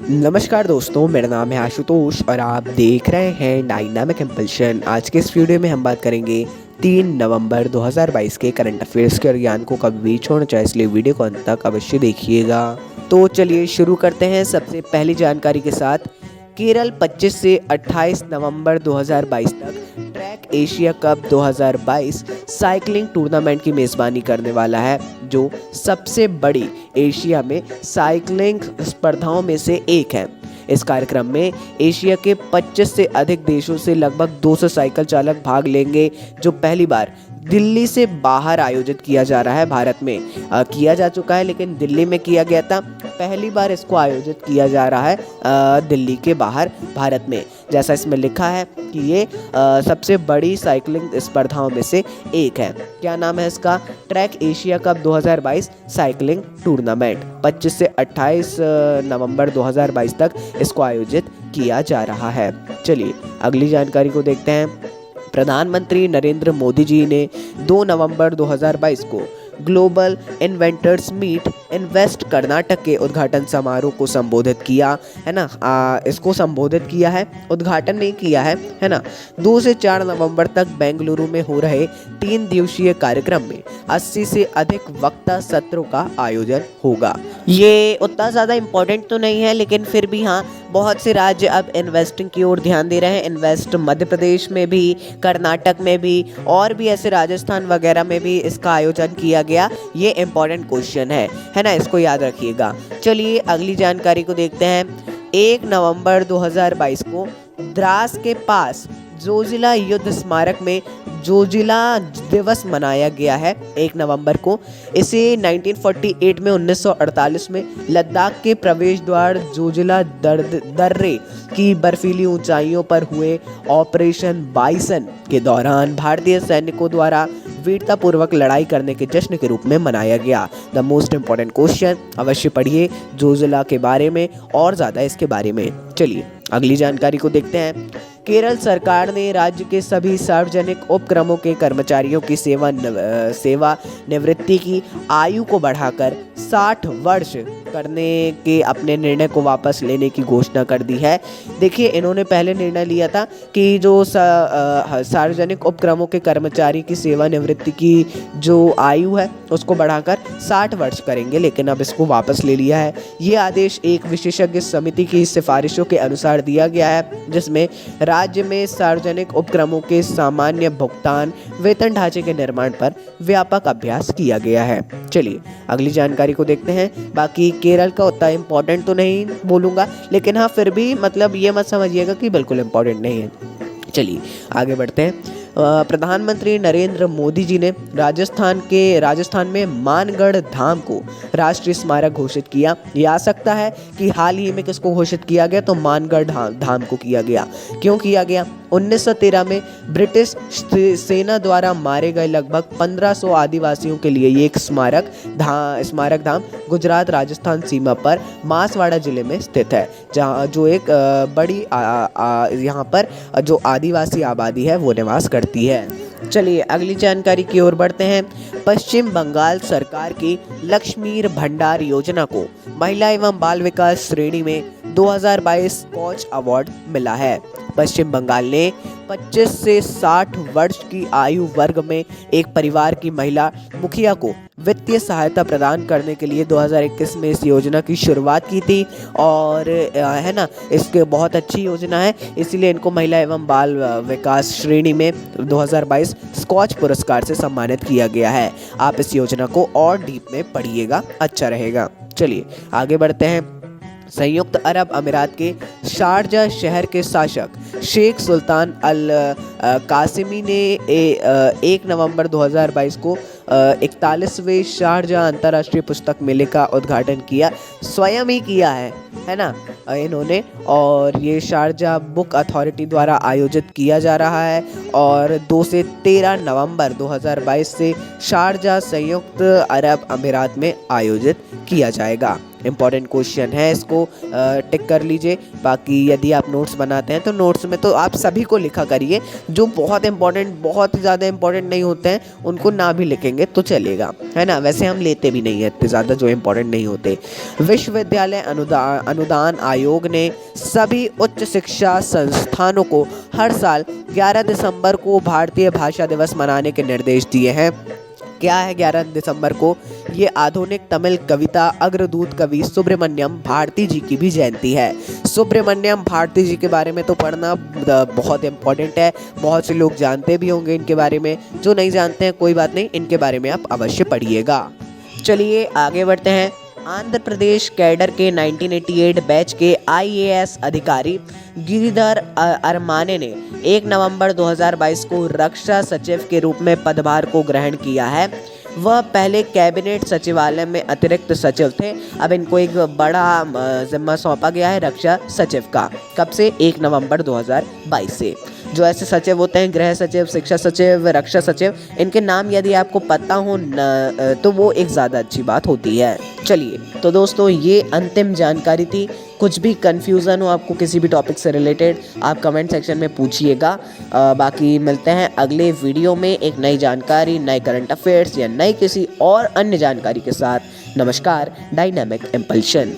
नमस्कार दोस्तों, मेरा नाम है आशुतोष और आप देख रहे हैं डायनामिक इम्पल्शन। आज के इस वीडियो में हम बात करेंगे 3 नवंबर 2022 के करंट अफेयर्स के, और ज्ञान को कभी भी छोड़ना चाहिए, इसलिए वीडियो को अंत तक अवश्य देखिएगा। तो चलिए शुरू करते हैं सबसे पहली जानकारी के साथ। केरल 25 से 28 नवंबर 2022 तक track Asia cup 2022 cycling tournament की मेज़बानी करने वाला है, जो सबसे बड़ी एशिया में साइकिलिंग स्पर्धाओं में से एक है। इस कार्यक्रम में एशिया के 25 से अधिक देशों से लगभग 200 साइकिल चालक भाग लेंगे, जो पहली बार दिल्ली से बाहर आयोजित किया जा रहा है। भारत में किया जा चुका है, लेकिन दिल्ली में किया गया था। पहली बार इसको आयोजित किया जा रहा है दिल्ली के बाहर भारत में। जैसा इसमें लिखा है कि ये सबसे बड़ी साइकिलिंग स्पर्धाओं में से एक है। क्या नाम है इसका? Track Asia cup 2022 cycling tournament. 25 से 28 नवंबर 2022 तक इसको आयोजित किया जा रहा है। चलिए अगली जानकारी को देखते हैं। प्रधानमंत्री नरेंद्र मोदी जी ने 2 नवंबर 2022 को global inventors meet invest Karnataka के उद्घाटन समारोह को संबोधित किया है ना। इसको संबोधित किया है, उद्घाटन नहीं किया है ना। 2 से 4 नवंबर तक बेंगलुरु में हो रहे 3 दिवसीय कार्यक्रम में 80 से अधिक वक्ता सत्रों का आयोजन होगा। ये उतना ज़्यादा इम्पोर्टेंट तो नहीं है, लेकिन फिर भी हाँ, बहुत से राज्य अब इन्वेस्टिंग की ओर ध्यान दे रहे हैं। इन्वेस्ट मध्य प्रदेश में भी, कर्नाटक में भी, और भी ऐसे राजस्थान वगैरह में भी इसका आयोजन किया गया। ये इम्पोर्टेंट क्वेश्चन है ना, इसको याद रखिएगा। चलिए अगली जानकारी को देखते हैं। 1 नवंबर 2022 को द्रास के पास जोजिला युद्ध स्मारक में जोजिला दिवस मनाया गया है 1 नवंबर को। इसे 1948 में 1948 में लद्दाख के प्रवेश द्वार जोजिला दर्रे की बर्फीली ऊंचाइयों पर हुए ऑपरेशन बाइसन के दौरान भारतीय सैनिकों द्वारा वीरतापूर्वक लड़ाई करने के जश्न के रूप में मनाया गया। द मोस्ट इम्पॉर्टेंट क्वेश्चन, अवश्य पढ़िए जोजिला के बारे में और ज़्यादा इसके बारे में। चलिए अगली जानकारी को देखते हैं। केरल सरकार ने राज्य के सभी सार्वजनिक उपक्रमों के कर्मचारियों की सेवानिवृत्ति की आयु को बढ़ाकर 60 वर्ष करने के अपने निर्णय को वापस लेने की घोषणा कर दी है। देखिए, इन्होंने पहले निर्णय लिया था कि जो सार्वजनिक उपक्रमों के कर्मचारी की सेवानिवृत्ति की जो आयु है उसको बढ़ाकर 60 वर्ष करेंगे, लेकिन अब इसको वापस ले लिया है। ये आदेश एक विशेषज्ञ समिति की सिफारिशों के अनुसार दिया गया है, जिसमें राज्य में सार्वजनिक उपक्रमों के सामान्य भुगतान वेतन ढांचे के निर्माण पर व्यापक अभ्यास किया गया है। चलिए अगली जानकारी को देखते हैं। बाकी केरल का उतना इम्पोर्टेंट तो नहीं बोलूँगा, लेकिन हाँ फिर भी मतलब ये मत समझिएगा कि बिल्कुल इम्पोर्टेंट नहीं है। चलिए आगे बढ़ते हैं। प्रधानमंत्री नरेंद्र मोदी जी ने राजस्थान में मानगढ़ धाम को राष्ट्रीय स्मारक घोषित किया। ये आ सकता है कि हाल ही में किसको घोषित किया गया, तो मानगढ़ धाम को किया गया। क्यों किया गया? 1913 में ब्रिटिश सेना द्वारा मारे गए लगभग 1500 आदिवासियों के लिए ये एक स्मारक धाम गुजरात राजस्थान सीमा पर मासवाड़ा जिले में स्थित है, जहाँ जो एक बड़ी यहाँ पर जो आदिवासी आबादी है वो निवास करती है। चलिए अगली जानकारी की ओर बढ़ते हैं। पश्चिम बंगाल सरकार की लक्ष्मीर भंडार योजना को महिला एवं बाल विकास श्रेणी में 2022 स्कॉच अवार्ड मिला है। पश्चिम बंगाल ने 25 से 60 वर्ष की आयु वर्ग में एक परिवार की महिला मुखिया को वित्तीय सहायता प्रदान करने के लिए 2021 में इस योजना की शुरुआत की थी, और है ना, इसके बहुत अच्छी योजना है, इसीलिए इनको महिला एवं बाल विकास श्रेणी में 2022 स्कॉच पुरस्कार से सम्मानित किया गया है। आप इस योजना को और डीप में पढ़िएगा, अच्छा रहेगा। चलिए आगे बढ़ते हैं। संयुक्त अरब अमीरात के शारजा शहर के शासक शेख सुल्तान अल कासिमी ने 1 नवंबर 2022 को 41वें शारजा अंतर्राष्ट्रीय पुस्तक मेले का उद्घाटन किया। स्वयं ही किया है ना इन्होंने, और ये शारजा बुक अथॉरिटी द्वारा आयोजित किया जा रहा है, और 2 से 13 नवंबर 2022 से शारजा संयुक्त अरब अमीरात में आयोजित किया जाएगा। इंपॉर्टेंट क्वेश्चन है, इसको टिक कर लीजिए। बाकी यदि आप नोट्स बनाते हैं तो नोट्स में तो आप सभी को लिखा करिए, जो बहुत इंपॉर्टेंट, बहुत ज़्यादा इंपॉर्टेंट नहीं होते हैं उनको ना भी लिखेंगे तो चलेगा, है ना। वैसे हम लेते भी नहीं है इतने ज़्यादा जो इंपॉर्टेंट नहीं होते। विश्वविद्यालय अनुदान आयोग ने सभी उच्च शिक्षा संस्थानों को हर साल 11 दिसंबर को भारतीय भाषा दिवस मनाने के निर्देश दिए हैं। क्या है 11 दिसंबर को? ये आधुनिक तमिल कविता अग्रदूत कवि सुब्रमण्यम भारती जी की भी जयंती है। सुब्रमण्यम भारती जी के बारे में तो पढ़ना बहुत इंपॉर्टेंट है, बहुत से लोग जानते भी होंगे इनके बारे में, जो नहीं जानते हैं कोई बात नहीं, इनके बारे में आप अवश्य पढ़िएगा। चलिए आगे बढ़ते हैं। आंध्र प्रदेश कैडर के 1988 बैच के IAS अधिकारी गिरिधर अरमाने ने 1 नवंबर 2022 को रक्षा सचिव के रूप में पदभार को ग्रहण किया है। वह पहले कैबिनेट सचिवालय में अतिरिक्त सचिव थे, अब इनको एक बड़ा जिम्मा सौंपा गया है रक्षा सचिव का। कब से? 1 नवंबर 2022 से। जो ऐसे सचिव होते हैं, गृह सचिव, शिक्षा सचिव, रक्षा सचिव, इनके नाम यदि आपको पता हो तो वो एक ज़्यादा अच्छी बात होती है। चलिए तो दोस्तों ये अंतिम जानकारी थी। कुछ भी कन्फ्यूज़न हो आपको किसी भी टॉपिक से रिलेटेड, आप कमेंट सेक्शन में पूछिएगा। बाकी मिलते हैं अगले वीडियो में एक नई जानकारी, नए करंट अफेयर्स या नई किसी और अन्य जानकारी के साथ। नमस्कार, डायनामिक इम्पल्शन।